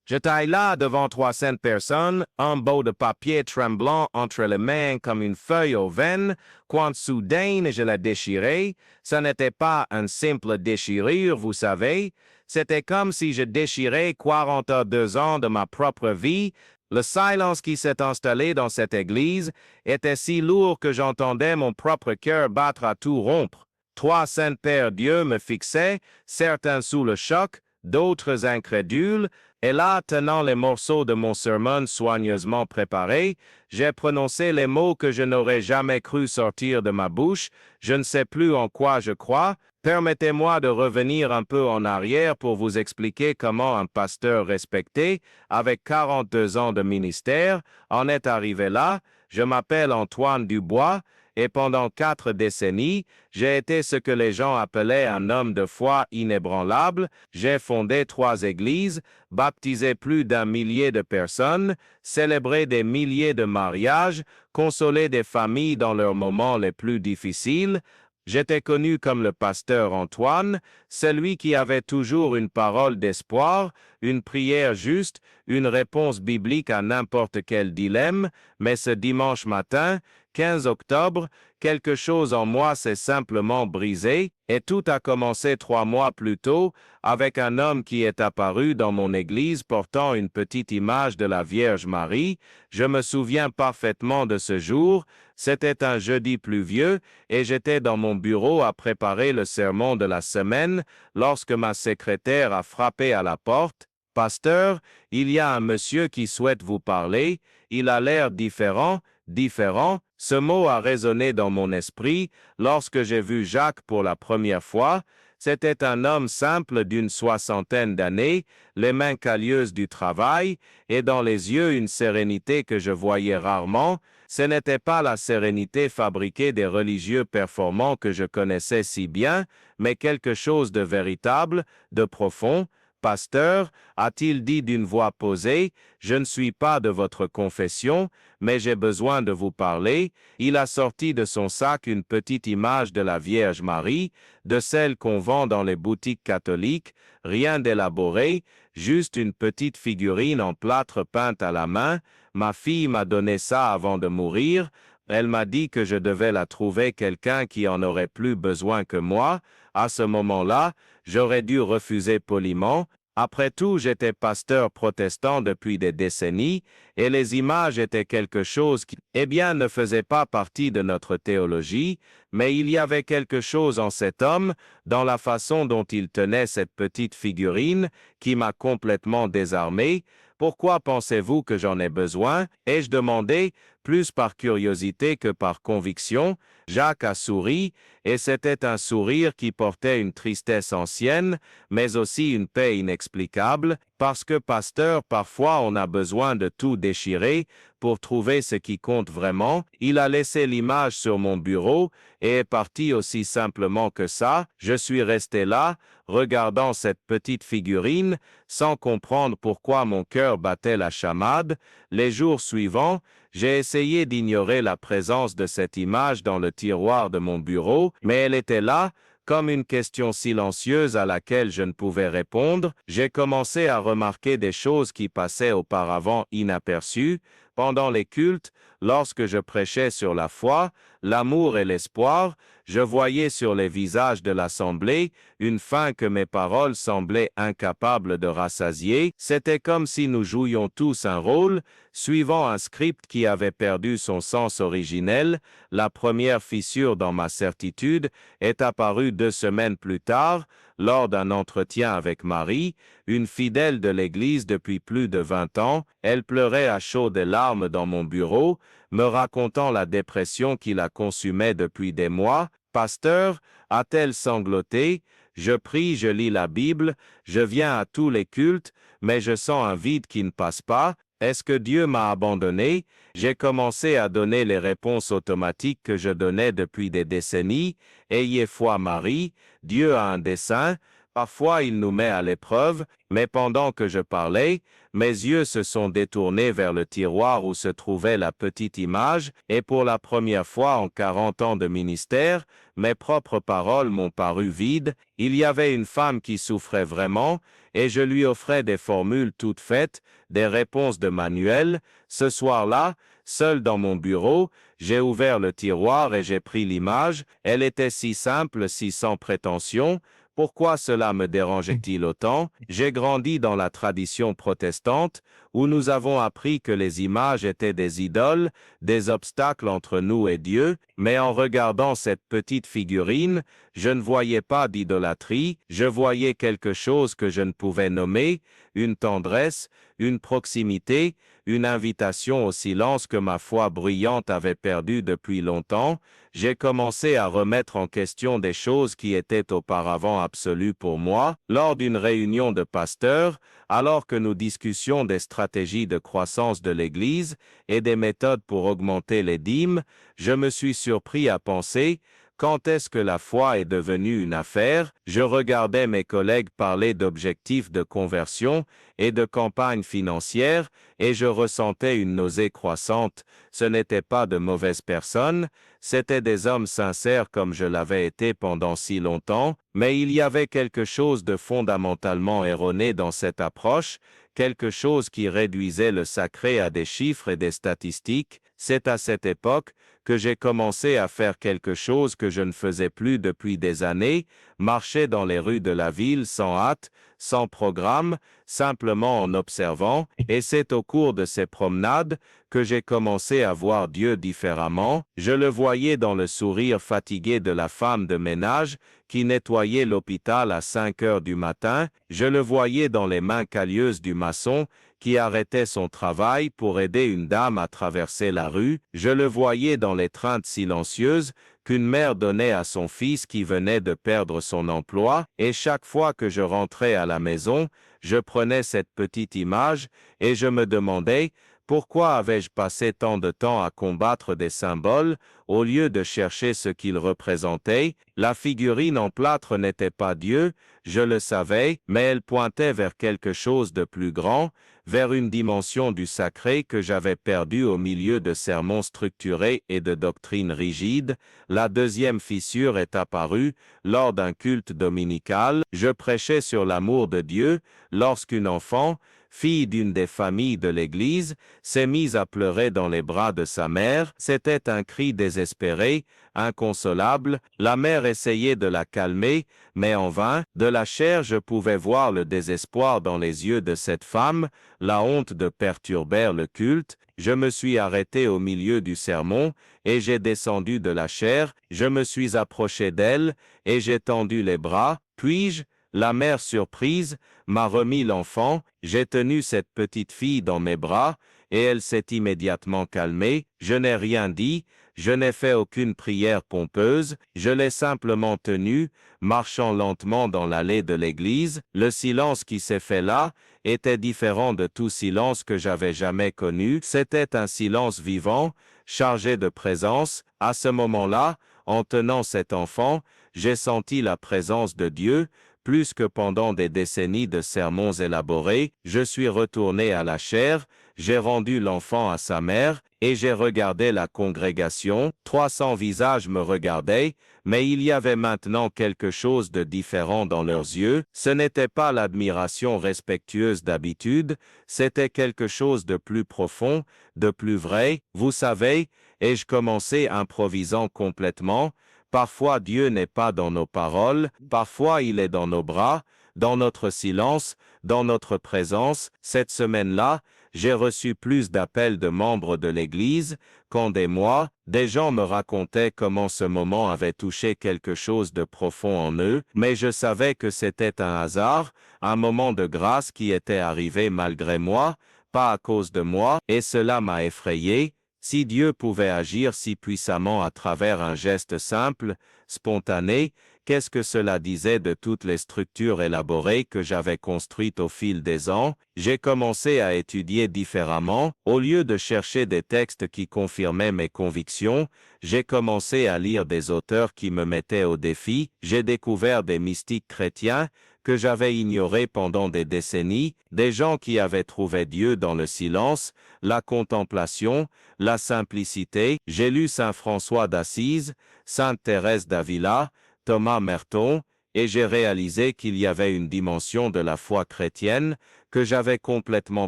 J'étais là devant 300 personnes, un beau de papier tremblant entre les mains comme une feuille aux veines, quand soudain je la déchirai. Ce n'était pas une simple déchirure, vous savez. C'était comme si je déchirais 42 ans de ma propre vie. Le silence qui s'est installé dans cette église était si lourd que j'entendais mon propre cœur battre à tout rompre. 300 pères Dieu me fixaient, certains sous le choc, d'autres incrédules, et là, tenant les morceaux de mon sermon soigneusement préparés, j'ai prononcé les mots que je n'aurais jamais cru sortir de ma bouche. Je ne sais plus en quoi je crois. Permettez-moi de revenir un peu en arrière pour vous expliquer comment un pasteur respecté, avec 42 ans de ministère, en est arrivé là. Je m'appelle Antoine Dubois, et pendant 4 décennies, j'ai été ce que les gens appelaient un homme de foi inébranlable. J'ai fondé 3 églises, baptisé plus d'1 millier de personnes, célébré des milliers de mariages, consolé des familles dans leurs moments les plus difficiles. J'étais connu comme le pasteur Antoine, celui qui avait toujours une parole d'espoir, une prière juste, une réponse biblique à n'importe quel dilemme, mais ce dimanche matin, 15 octobre, quelque chose en moi s'est simplement brisé, et tout a commencé 3 mois plus tôt, avec un homme qui est apparu dans mon église portant une petite image de la Vierge Marie. Je me souviens parfaitement de ce jour. C'était un jeudi pluvieux, et j'étais dans mon bureau à préparer le sermon de la semaine, lorsque ma secrétaire a frappé à la porte. « Pasteur, il y a un monsieur qui souhaite vous parler. Il a l'air différent. » Différent, ce mot a résonné dans mon esprit lorsque j'ai vu Jacques pour la première fois. C'était un homme simple d'une 60aine d'années, les mains calleuses du travail, et dans les yeux une sérénité que je voyais rarement. Ce n'était pas la sérénité fabriquée des religieux performants que je connaissais si bien, mais quelque chose de véritable, de profond. « Pasteur, a-t-il dit d'une voix posée, je ne suis pas de votre confession, mais j'ai besoin de vous parler. » Il a sorti de son sac une petite image de la Vierge Marie, de celle qu'on vend dans les boutiques catholiques, rien d'élaboré, juste une petite figurine en plâtre peinte à la main. Ma fille m'a donné ça avant de mourir. Elle m'a dit que je devais la trouver quelqu'un qui en aurait plus besoin que moi. À ce moment-là, j'aurais dû refuser poliment. Après tout, j'étais pasteur protestant depuis des décennies, et les images étaient quelque chose qui, ne faisait pas partie de notre théologie, mais il y avait quelque chose en cet homme, dans la façon dont il tenait cette petite figurine, qui m'a complètement désarmé. « Pourquoi pensez-vous que j'en ai besoin ?» ai-je demandé, plus par curiosité que par conviction. Jacques a souri, et c'était un sourire qui portait une tristesse ancienne, mais aussi une paix inexplicable, parce que pasteur, parfois on a besoin de tout déchirer pour trouver ce qui compte vraiment. Il a laissé l'image sur mon bureau et est parti aussi simplement que ça. Je suis resté là, regardant cette petite figurine, sans comprendre pourquoi mon cœur battait la chamade. Les jours suivants, j'ai essayé d'ignorer la présence de cette image dans le tiroir de mon bureau, mais elle était là, comme une question silencieuse à laquelle je ne pouvais répondre. J'ai commencé à remarquer des choses qui passaient auparavant inaperçues. Pendant les cultes, lorsque je prêchais sur la foi, l'amour et l'espoir, je voyais sur les visages de l'assemblée une faim que mes paroles semblaient incapables de rassasier. C'était comme si nous jouions tous un rôle, suivant un script qui avait perdu son sens originel. La première fissure dans ma certitude est apparue 2 semaines plus tard, lors d'un entretien avec Marie, une fidèle de l'Église depuis plus de 20 ans. Elle pleurait à chaudes larmes dans mon bureau, me racontant la dépression qui la consumait depuis des mois. « Pasteur, a-t-elle sangloté? Je prie, je lis la Bible, je viens à tous les cultes, mais je sens un vide qui ne passe pas. Est-ce que Dieu m'a abandonné? » J'ai commencé à donner les réponses automatiques que je donnais depuis des décennies. « Ayez foi, Marie, Dieu a un dessein. » Parfois il nous met à l'épreuve, mais pendant que je parlais, mes yeux se sont détournés vers le tiroir où se trouvait la petite image, et pour la première fois en 40 ans de ministère, mes propres paroles m'ont paru vides. Il y avait une femme qui souffrait vraiment, et je lui offrais des formules toutes faites, des réponses de manuel. Ce soir-là, seul dans mon bureau, j'ai ouvert le tiroir et j'ai pris l'image. Elle était si simple, si sans prétention. Pourquoi cela me dérangeait-il autant? J'ai grandi dans la tradition protestante, où nous avons appris que les images étaient des idoles, des obstacles entre nous et Dieu, mais en regardant cette petite figurine, je ne voyais pas d'idolâtrie, je voyais quelque chose que je ne pouvais nommer, une tendresse, une proximité, une invitation au silence que ma foi bruyante avait perdu depuis longtemps. J'ai commencé à remettre en question des choses qui étaient auparavant absolues pour moi. Lors d'une réunion de pasteurs, alors que nous discutions des stratégies de croissance de l'Église et des méthodes pour augmenter les dîmes, je me suis surpris à penser: quand est-ce que la foi est devenue une affaire? Je regardais mes collègues parler d'objectifs de conversion et de campagnes financières, et je ressentais une nausée croissante. Ce n'étaient pas de mauvaises personnes, c'étaient des hommes sincères comme je l'avais été pendant si longtemps, mais il y avait quelque chose de fondamentalement erroné dans cette approche, quelque chose qui réduisait le sacré à des chiffres et des statistiques. C'est à cette époque que j'ai commencé à faire quelque chose que je ne faisais plus depuis des années, marcher dans les rues de la ville sans hâte, sans programme, simplement en observant, et c'est au cours de ces promenades que j'ai commencé à voir Dieu différemment. Je le voyais dans le sourire fatigué de la femme de ménage qui nettoyait l'hôpital à 5 heures du matin, je le voyais dans les mains calleuses du maçon qui arrêtait son travail pour aider une dame à traverser la rue, je le voyais dans l'étreinte silencieuse qu'une mère donnait à son fils qui venait de perdre son emploi, et chaque fois que je rentrais à la maison, je prenais cette petite image et je me demandais: pourquoi avais-je passé tant de temps à combattre des symboles, au lieu de chercher ce qu'ils représentaient? La figurine en plâtre n'était pas Dieu, je le savais, mais elle pointait vers quelque chose de plus grand, vers une dimension du sacré que j'avais perdue au milieu de sermons structurés et de doctrines rigides. La deuxième fissure est apparue lors d'un culte dominical. Je prêchais sur l'amour de Dieu lorsqu'une enfant, fille d'une des familles de l'Église, s'est mise à pleurer dans les bras de sa mère. C'était un cri désespéré, inconsolable. La mère essayait de la calmer, mais en vain. De la chair, je pouvais voir le désespoir dans les yeux de cette femme, la honte de perturber le culte. Je me suis arrêté au milieu du sermon, et j'ai descendu de la chair, je me suis approché d'elle, et j'ai tendu les bras. Puis-je? La mère surprise m'a remis l'enfant, j'ai tenu cette petite fille dans mes bras, et elle s'est immédiatement calmée. Je n'ai rien dit, je n'ai fait aucune prière pompeuse, je l'ai simplement tenue, marchant lentement dans l'allée de l'église. Le silence qui s'est fait là était différent de tout silence que j'avais jamais connu. C'était un silence vivant, chargé de présence. À ce moment-là, en tenant cet enfant, j'ai senti la présence de Dieu. Plus que pendant des décennies de sermons élaborés, je suis retourné à la chair, j'ai rendu l'enfant à sa mère, et j'ai regardé la congrégation. 300 visages me regardaient, mais il y avait maintenant quelque chose de différent dans leurs yeux. Ce n'était pas l'admiration respectueuse d'habitude, c'était quelque chose de plus profond, de plus vrai. Vous savez, ai-je commencé improvisant complètement. Parfois Dieu n'est pas dans nos paroles, parfois il est dans nos bras, dans notre silence, dans notre présence. Cette semaine-là, j'ai reçu plus d'appels de membres de l'Église qu'en des mois. Des gens me racontaient comment ce moment avait touché quelque chose de profond en eux, mais je savais que c'était un hasard, un moment de grâce qui était arrivé malgré moi, pas à cause de moi, et cela m'a effrayé. Si Dieu pouvait agir si puissamment à travers un geste simple, spontané, qu'est-ce que cela disait de toutes les structures élaborées que j'avais construites au fil des ans? J'ai commencé à étudier différemment. Au lieu de chercher des textes qui confirmaient mes convictions, j'ai commencé à lire des auteurs qui me mettaient au défi. J'ai découvert des mystiques chrétiens que j'avais ignorés pendant des décennies, des gens qui avaient trouvé Dieu dans le silence, la contemplation, la simplicité. J'ai lu Saint François d'Assise, Sainte Thérèse d'Avila, Thomas Merton, et j'ai réalisé qu'il y avait une dimension de la foi chrétienne que j'avais complètement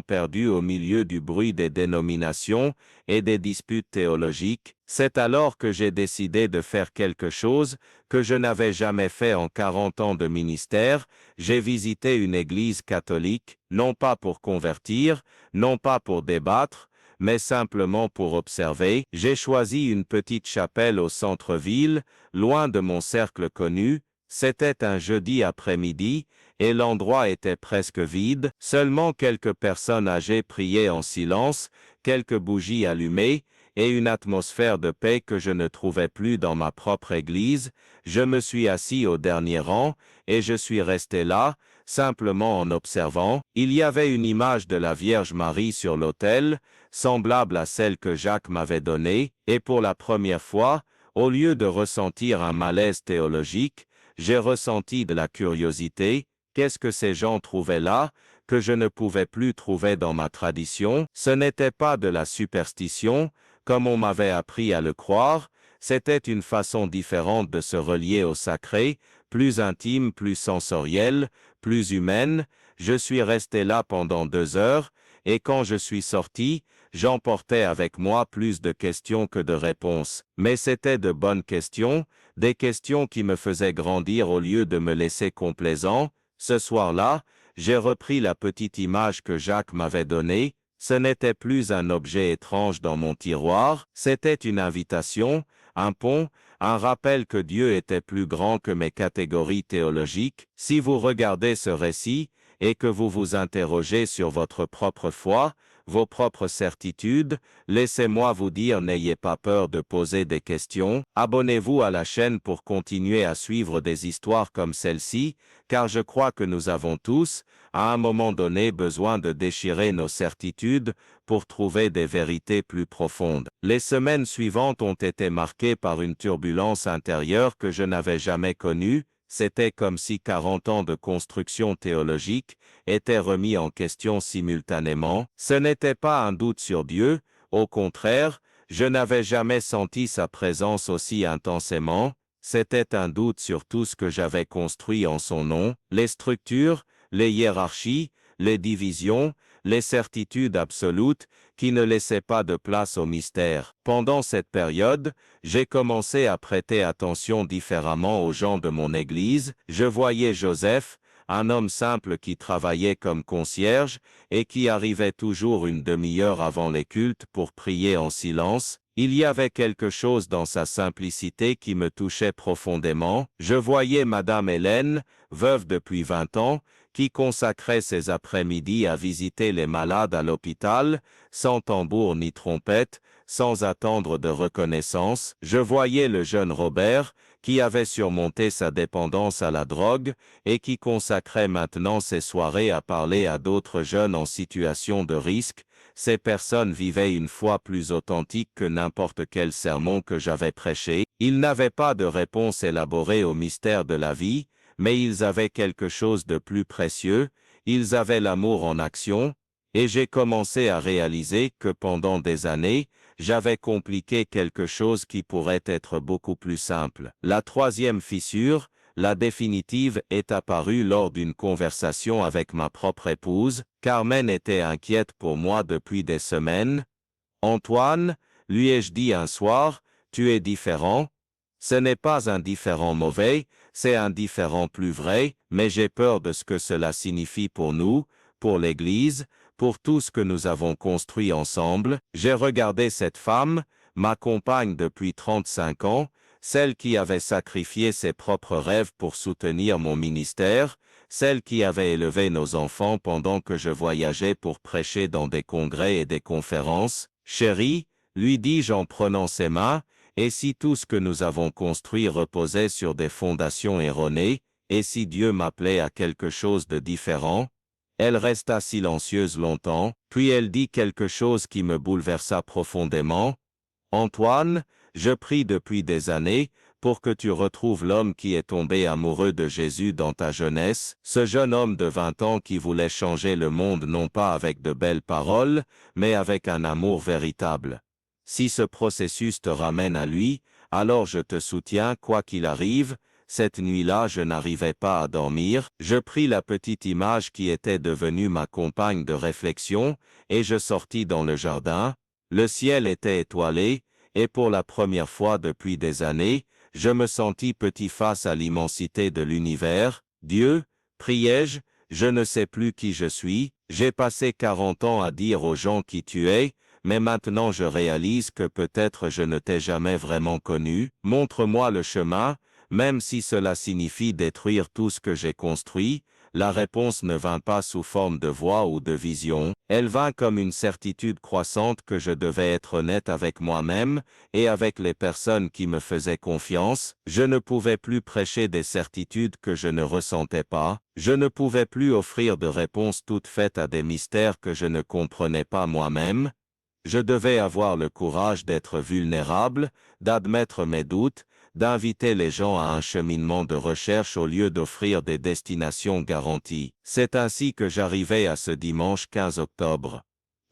perdue au milieu du bruit des dénominations et des disputes théologiques. C'est alors que j'ai décidé de faire quelque chose que je n'avais jamais fait en 40 ans de ministère. J'ai visité une église catholique, non pas pour convertir, non pas pour débattre, mais simplement pour observer. J'ai choisi une petite chapelle au centre-ville, loin de mon cercle connu. C'était un jeudi après-midi, et l'endroit était presque vide, seulement quelques personnes âgées priaient en silence, quelques bougies allumées, et une atmosphère de paix que je ne trouvais plus dans ma propre église. Je me suis assis au dernier rang, et je suis resté là, simplement en observant. Il y avait une image de la Vierge Marie sur l'autel, semblable à celle que Jacques m'avait donnée, et pour la première fois, au lieu de ressentir un malaise théologique, j'ai ressenti de la curiosité. Qu'est-ce que ces gens trouvaient là, que je ne pouvais plus trouver dans ma tradition? Ce n'était pas de la superstition, comme on m'avait appris à le croire, c'était une façon différente de se relier au sacré, plus intime, plus sensorielle, plus humaine. Je suis resté là pendant 2 heures, et quand je suis sorti, j'emportais avec moi plus de questions que de réponses. Mais c'était de bonnes questions, des questions qui me faisaient grandir au lieu de me laisser complaisant. Ce soir-là, j'ai repris la petite image que Jacques m'avait donnée. Ce n'était plus un objet étrange dans mon tiroir, c'était une invitation, un pont, un rappel que Dieu était plus grand que mes catégories théologiques. Si vous regardez ce récit, et que vous vous interrogez sur votre propre foi, vos propres certitudes, laissez-moi vous dire, n'ayez pas peur de poser des questions. Abonnez-vous à la chaîne pour continuer à suivre des histoires comme celle-ci, car je crois que nous avons tous, à un moment donné, besoin de déchirer nos certitudes pour trouver des vérités plus profondes. Les semaines suivantes ont été marquées par une turbulence intérieure que je n'avais jamais connue. C'était comme si 40 ans de construction théologique étaient remis en question simultanément. Ce n'était pas un doute sur Dieu, au contraire, je n'avais jamais senti sa présence aussi intensément. C'était un doute sur tout ce que j'avais construit en son nom, les structures, les hiérarchies, les divisions, les certitudes absolutes qui ne laissaient pas de place au mystère. Pendant cette période, j'ai commencé à prêter attention différemment aux gens de mon église. Je voyais Joseph, un homme simple qui travaillait comme concierge et qui arrivait toujours une demi-heure avant les cultes pour prier en silence. Il y avait quelque chose dans sa simplicité qui me touchait profondément. Je voyais Madame Hélène, veuve depuis 20 ans, qui consacrait ses après-midi à visiter les malades à l'hôpital, sans tambour ni trompette, sans attendre de reconnaissance. Je voyais le jeune Robert, qui avait surmonté sa dépendance à la drogue et qui consacrait maintenant ses soirées à parler à d'autres jeunes en situation de risque. Ces personnes vivaient une foi plus authentique que n'importe quel sermon que j'avais prêché. Ils n'avaient pas de réponse élaborée au mystère de la vie, mais ils avaient quelque chose de plus précieux, ils avaient l'amour en action, et j'ai commencé à réaliser que pendant des années, j'avais compliqué quelque chose qui pourrait être beaucoup plus simple. La troisième fissure, la définitive, est apparue lors d'une conversation avec ma propre épouse. Carmen était inquiète pour moi depuis des semaines. « Antoine, lui ai-je dit un soir, tu es différent. Ce n'est pas un différent mauvais, c'est un différent plus vrai, mais j'ai peur de ce que cela signifie pour nous, pour l'Église, pour tout ce que nous avons construit ensemble. » J'ai regardé cette femme, ma compagne depuis 35 ans, celle qui avait sacrifié ses propres rêves pour soutenir mon ministère, celle qui avait élevé nos enfants pendant que je voyageais pour prêcher dans des congrès et des conférences. « Chérie, lui dis-je en prenant ses mains, et si tout ce que nous avons construit reposait sur des fondations erronées, et si Dieu m'appelait à quelque chose de différent? » Elle resta silencieuse longtemps, puis elle dit quelque chose qui me bouleversa profondément. « Antoine, je prie depuis des années pour que tu retrouves l'homme qui est tombé amoureux de Jésus dans ta jeunesse, ce jeune homme de 20 ans qui voulait changer le monde non pas avec de belles paroles, mais avec un amour véritable. Si ce processus te ramène à lui, alors je te soutiens quoi qu'il arrive. Cette nuit-là, je n'arrivais pas à dormir, je pris la petite image qui était devenue ma compagne de réflexion, et je sortis dans le jardin. Le ciel était étoilé, et pour la première fois depuis des années, je me sentis petit face à l'immensité de l'univers. Dieu, priai-je, je ne sais plus qui je suis, j'ai passé 40 ans à dire aux gens qui tu es, mais maintenant je réalise que peut-être je ne t'ai jamais vraiment connu. Montre-moi le chemin, même si cela signifie détruire tout ce que j'ai construit. La réponse ne vint pas sous forme de voix ou de vision, elle vint comme une certitude croissante que je devais être honnête avec moi-même et avec les personnes qui me faisaient confiance. Je ne pouvais plus prêcher des certitudes que je ne ressentais pas, je ne pouvais plus offrir de réponses toutes faites à des mystères que je ne comprenais pas moi-même. Je devais avoir le courage d'être vulnérable, d'admettre mes doutes, d'inviter les gens à un cheminement de recherche au lieu d'offrir des destinations garanties. C'est ainsi que j'arrivais à ce dimanche 15 octobre.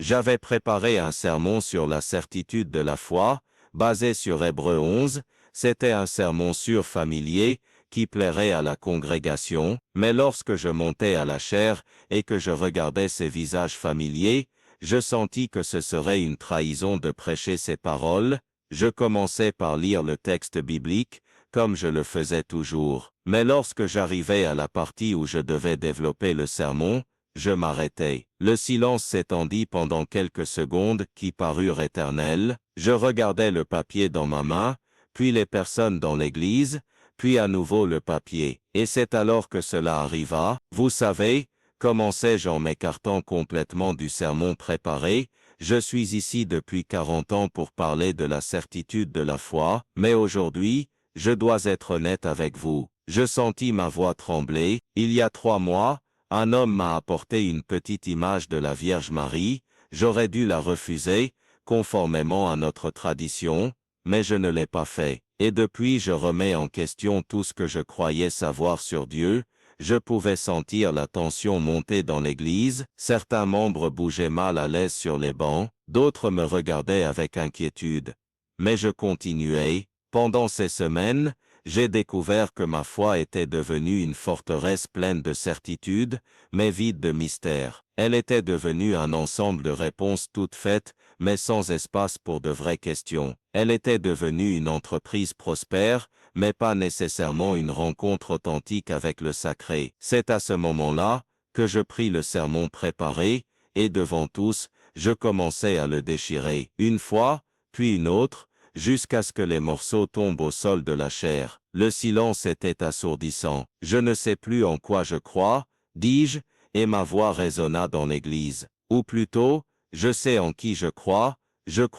J'avais préparé un sermon sur la certitude de la foi, basé sur Hébreux 11, c'était un sermon sûr familier, qui plairait à la congrégation, mais lorsque je montais à la chaire et que je regardais ces visages familiers, je sentis que ce serait une trahison de prêcher ces paroles. Je commençais par lire le texte biblique, comme je le faisais toujours, mais lorsque j'arrivais à la partie où je devais développer le sermon, je m'arrêtais. Le silence s'étendit pendant quelques secondes qui parurent éternelles. Je regardais le papier dans ma main, puis les personnes dans l'église, puis à nouveau le papier. Et c'est alors que cela arriva. Vous savez, commençai-je en m'écartant complètement du sermon préparé, je suis ici depuis 40 ans pour parler de la certitude de la foi, mais aujourd'hui, je dois être honnête avec vous. Je sentis ma voix trembler. Il y a 3 mois, un homme m'a apporté une petite image de la Vierge Marie. J'aurais dû la refuser, conformément à notre tradition, mais je ne l'ai pas fait. Et depuis je remets en question tout ce que je croyais savoir sur Dieu. Je pouvais sentir la tension monter dans l'église, certains membres bougeaient mal à l'aise sur les bancs, d'autres me regardaient avec inquiétude. Mais je continuais. Pendant ces semaines, j'ai découvert que ma foi était devenue une forteresse pleine de certitudes, mais vide de mystère. Elle était devenue un ensemble de réponses toutes faites, mais sans espace pour de vraies questions. Elle était devenue une entreprise prospère, mais pas nécessairement une rencontre authentique avec le sacré. C'est à ce moment-là que je pris le sermon préparé, et devant tous, je commençai à le déchirer, une fois, puis une autre, jusqu'à ce que les morceaux tombent au sol de la chair. Le silence était assourdissant. Je ne sais plus en quoi je crois, dis-je, et ma voix résonna dans l'église. Ou plutôt, je sais en qui je crois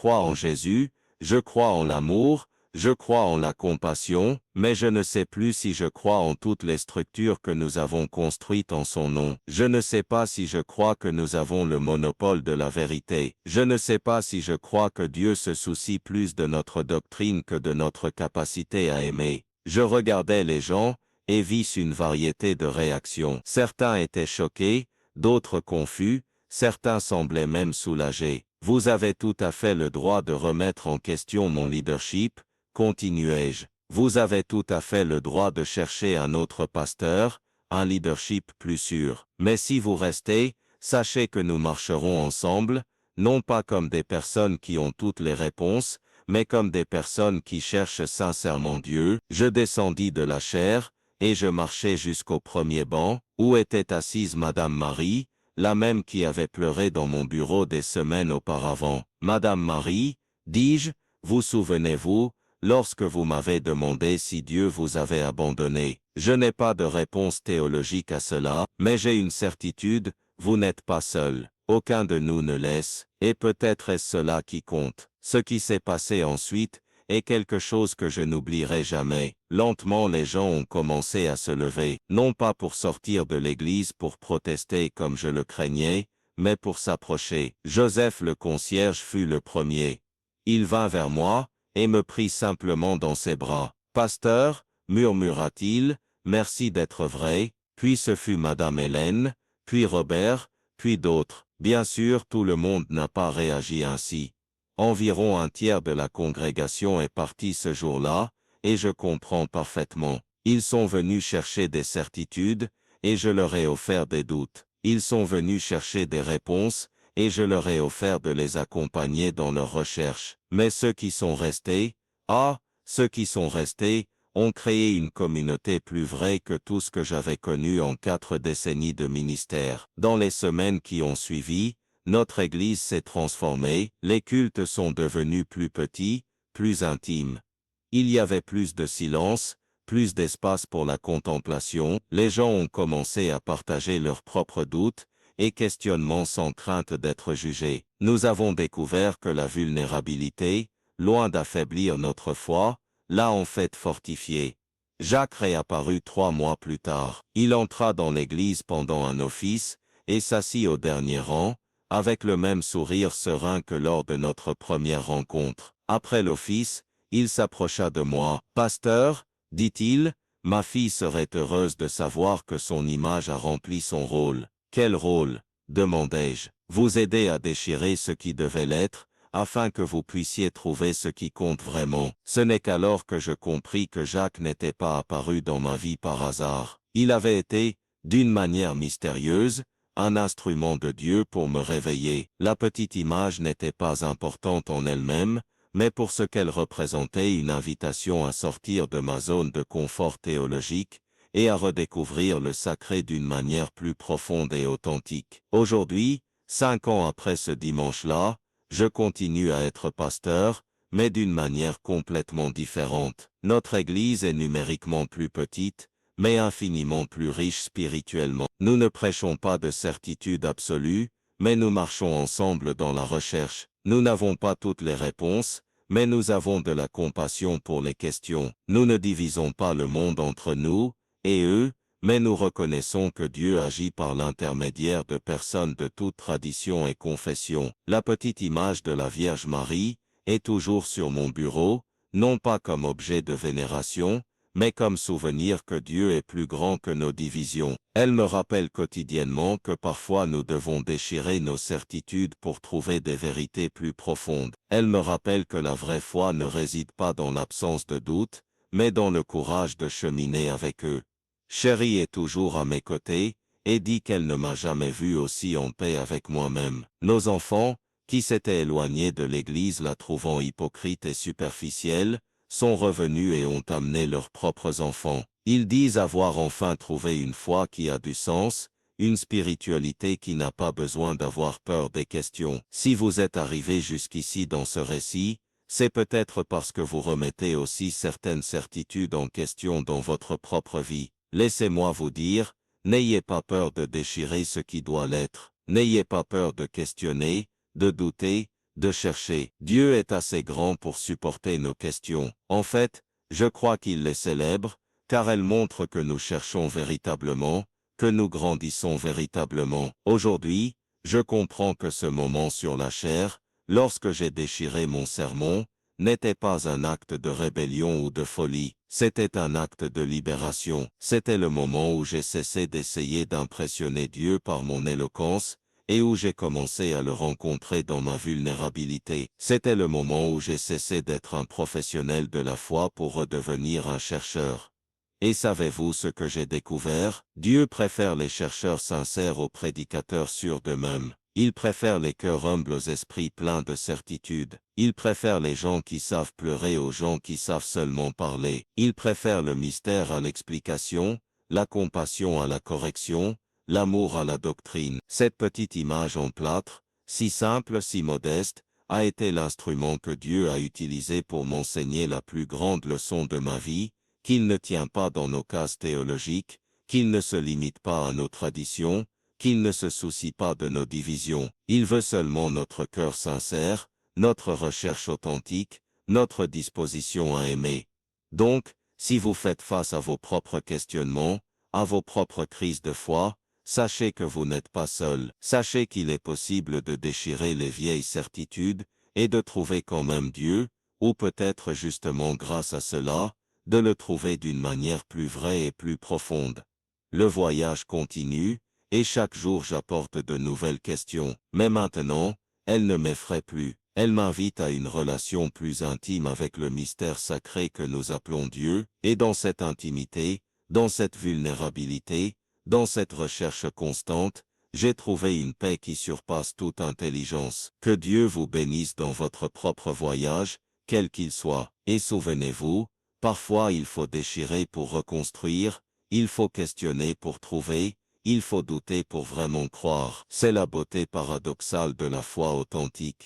en Jésus, je crois en l'amour, je crois en la compassion, mais je ne sais plus si je crois en toutes les structures que nous avons construites en son nom. Je ne sais pas si je crois que nous avons le monopole de la vérité. Je ne sais pas si je crois que Dieu se soucie plus de notre doctrine que de notre capacité à aimer. Je regardais les gens, et vis une variété de réactions. Certains étaient choqués, d'autres confus, certains semblaient même soulagés. Vous avez tout à fait le droit de remettre en question mon leadership, continuai-je. Vous avez tout à fait le droit de chercher un autre pasteur, un leadership plus sûr. Mais si vous restez, sachez que nous marcherons ensemble, non pas comme des personnes qui ont toutes les réponses, mais comme des personnes qui cherchent sincèrement Dieu. Je descendis de la chaire, et je marchai jusqu'au premier banc, où était assise Madame Marie, la même qui avait pleuré dans mon bureau des semaines auparavant. Madame Marie, dis-je, vous souvenez-vous, lorsque vous m'avez demandé si Dieu vous avait abandonné. Je n'ai pas de réponse théologique à cela, mais j'ai une certitude, vous n'êtes pas seul. Aucun de nous ne laisse, et peut-être est-ce cela qui compte. Ce qui s'est passé ensuite est quelque chose que je n'oublierai jamais. Lentement les gens ont commencé à se lever, non pas pour sortir de l'église pour protester comme je le craignais, mais pour s'approcher. Joseph le concierge fut le premier. Il vint vers moi, et me prit simplement dans ses bras. Pasteur, murmura-t-il, merci d'être vrai, puis ce fut Madame Hélène, puis Robert, puis d'autres. Bien sûr, tout le monde n'a pas réagi ainsi. Environ un tiers de la congrégation est parti ce jour-là, et je comprends parfaitement. Ils sont venus chercher des certitudes, et je leur ai offert des doutes. Ils sont venus chercher des réponses, et je leur ai offert de les accompagner dans leurs recherches. Mais ceux qui sont restés, ceux qui sont restés, ont créé une communauté plus vraie que tout ce que j'avais connu en 4 décennies de ministère. Dans les semaines qui ont suivi, notre Église s'est transformée, les cultes sont devenus plus petits, plus intimes. Il y avait plus de silence, plus d'espace pour la contemplation, les gens ont commencé à partager leurs propres doutes et questionnements sans crainte d'être jugés. Nous avons découvert que la vulnérabilité, loin d'affaiblir notre foi, l'a en fait fortifiée. Jacques réapparut 3 mois plus tard. Il entra dans l'église pendant un office et s'assit au dernier rang, avec le même sourire serein que lors de notre première rencontre. Après l'office, il s'approcha de moi. « Pasteur, dit-il, ma fille serait heureuse de savoir que son image a rempli son rôle. » « Quel rôle ?» demandai-je. « Vous aider à déchirer ce qui devait l'être, afin que vous puissiez trouver ce qui compte vraiment. » Ce n'est qu'alors que je compris que Jacques n'était pas apparu dans ma vie par hasard. Il avait été, d'une manière mystérieuse, un instrument de Dieu pour me réveiller. La petite image n'était pas importante en elle-même, mais pour ce qu'elle représentait une invitation à sortir de ma zone de confort théologique et à redécouvrir le sacré d'une manière plus profonde et authentique. Aujourd'hui, 5 ans après ce dimanche-là, je continue à être pasteur, mais d'une manière complètement différente. Notre Église est numériquement plus petite, mais infiniment plus riche spirituellement. Nous ne prêchons pas de certitude absolue, mais nous marchons ensemble dans la recherche. Nous n'avons pas toutes les réponses, mais nous avons de la compassion pour les questions. Nous ne divisons pas le monde entre nous et eux, mais nous reconnaissons que Dieu agit par l'intermédiaire de personnes de toute tradition et confession. La petite image de la Vierge Marie est toujours sur mon bureau, non pas comme objet de vénération, mais comme souvenir que Dieu est plus grand que nos divisions. Elle me rappelle quotidiennement que parfois nous devons déchirer nos certitudes pour trouver des vérités plus profondes. Elle me rappelle que la vraie foi ne réside pas dans l'absence de doute, mais dans le courage de cheminer avec eux. Chérie est toujours à mes côtés, et dit qu'elle ne m'a jamais vu aussi en paix avec moi-même. Nos enfants, qui s'étaient éloignés de l'Église la trouvant hypocrite et superficielle, sont revenus et ont amené leurs propres enfants. Ils disent avoir enfin trouvé une foi qui a du sens, une spiritualité qui n'a pas besoin d'avoir peur des questions. Si vous êtes arrivé jusqu'ici dans ce récit, c'est peut-être parce que vous remettez aussi certaines certitudes en question dans votre propre vie. Laissez-moi vous dire, n'ayez pas peur de déchirer ce qui doit l'être. N'ayez pas peur de questionner, de douter, de chercher. Dieu est assez grand pour supporter nos questions. En fait, je crois qu'il les célèbre, car elles montrent que nous cherchons véritablement, que nous grandissons véritablement. Aujourd'hui, je comprends que ce moment sur la chair, lorsque j'ai déchiré mon sermon, n'était pas un acte de rébellion ou de folie, c'était un acte de libération. C'était le moment où j'ai cessé d'essayer d'impressionner Dieu par mon éloquence, et où j'ai commencé à le rencontrer dans ma vulnérabilité. C'était le moment où j'ai cessé d'être un professionnel de la foi pour redevenir un chercheur. Et savez-vous ce que j'ai découvert? Dieu préfère les chercheurs sincères aux prédicateurs sûrs d'eux-mêmes. Il préfère les cœurs humbles aux esprits pleins de certitude. Il préfère les gens qui savent pleurer aux gens qui savent seulement parler. Il préfère le mystère à l'explication, la compassion à la correction, l'amour à la doctrine. Cette petite image en plâtre, si simple, si modeste, a été l'instrument que Dieu a utilisé pour m'enseigner la plus grande leçon de ma vie, qu'il ne tient pas dans nos cases théologiques, qu'il ne se limite pas à nos traditions, qu'il ne se soucie pas de nos divisions. Il veut seulement notre cœur sincère, notre recherche authentique, notre disposition à aimer. Donc, si vous faites face à vos propres questionnements, à vos propres crises de foi, sachez que vous n'êtes pas seul. Sachez qu'il est possible de déchirer les vieilles certitudes et de trouver quand même Dieu, ou peut-être justement grâce à cela, de le trouver d'une manière plus vraie et plus profonde. Le voyage continue, et chaque jour j'apporte de nouvelles questions, mais maintenant, elles ne m'effraient plus. Elles m'invitent à une relation plus intime avec le mystère sacré que nous appelons Dieu, et dans cette intimité, dans cette vulnérabilité, dans cette recherche constante, j'ai trouvé une paix qui surpasse toute intelligence. Que Dieu vous bénisse dans votre propre voyage, quel qu'il soit. Et souvenez-vous, parfois il faut déchirer pour reconstruire, il faut questionner pour trouver, il faut douter pour vraiment croire. C'est la beauté paradoxale de la foi authentique.